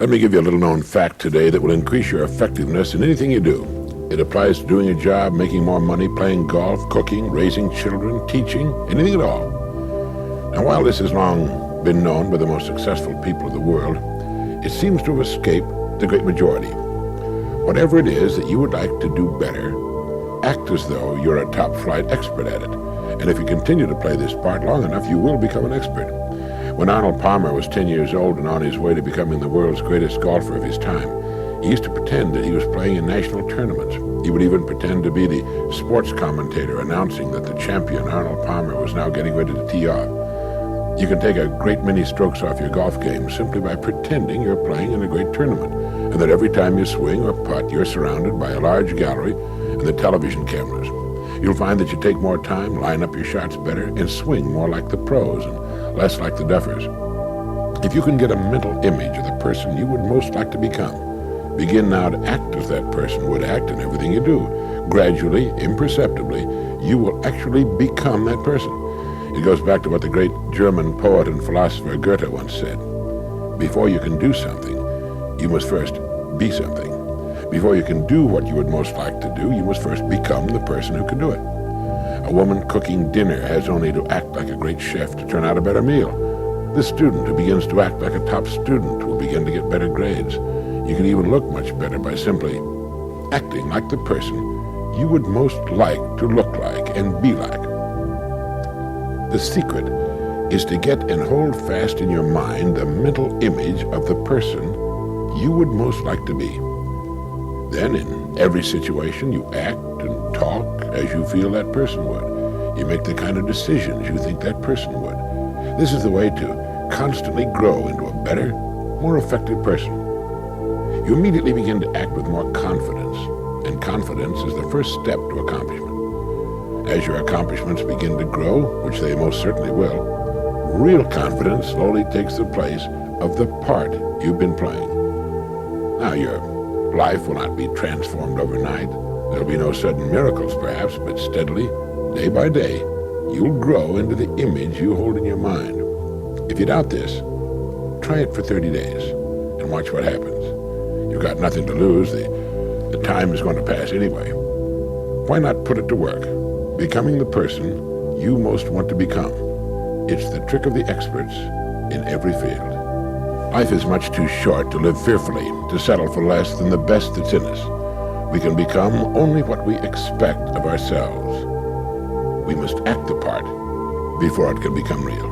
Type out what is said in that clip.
Let me give you a little known fact today that will increase your effectiveness in anything you do. It applies to doing a job, making more money, playing golf, cooking, raising children, teaching, anything at all. Now, while this has long been known by the most successful people of the world, it seems to have escaped the great majority. Whatever it is that you would like to do better, act as though you're a top-flight expert at it. And if you continue to play this part long enough, you will become an expert. When Arnold Palmer was 10 years old and on his way to becoming the world's greatest golfer of his time, he used to pretend that he was playing in national tournaments. He would even pretend to be the sports commentator announcing that the champion, Arnold Palmer, was now getting ready to tee off. You can take a great many strokes off your golf game simply by pretending you're playing in a great tournament, and that every time you swing or putt, you're surrounded by a large gallery and the television cameras. You'll find that you take more time, line up your shots better, and swing more like the pros and less like the duffers. If you can get a mental image of the person you would most like to become, begin now to act as that person would act in everything you do. Gradually, imperceptibly, you will actually become that person. It goes back to what the great German poet and philosopher Goethe once said. Before you can do something, you must first be something. Before you can do what you would most like to do, you must first become the person who can do it. A woman cooking dinner has only to act like a great chef to turn out a better meal. The student who begins to act like a top student will begin to get better grades. You can even look much better by simply acting like the person you would most like to look like and be like. The secret is to get and hold fast in your mind the mental image of the person you would most like to be. Then in every situation you act and talk as you feel that person would. You make the kind of decisions you think that person would. This is the way to constantly grow into a better, more effective person. You immediately begin to act with more confidence, and confidence is the first step to accomplishment. As your accomplishments begin to grow, which they most certainly will, real confidence slowly takes the place of the part you've been playing. Now, your life will not be transformed overnight. There'll be no sudden miracles, perhaps, but steadily, day by day, you'll grow into the image you hold in your mind. If you doubt this, try it for 30 days and watch what happens. You've got nothing to lose. The time is going to pass anyway. Why not put it to work, becoming the person you most want to become? It's the trick of the experts in every field. Life is much too short to live fearfully, to settle for less than the best that's in us. We can become only what we expect of ourselves. We must act the part before it can become real.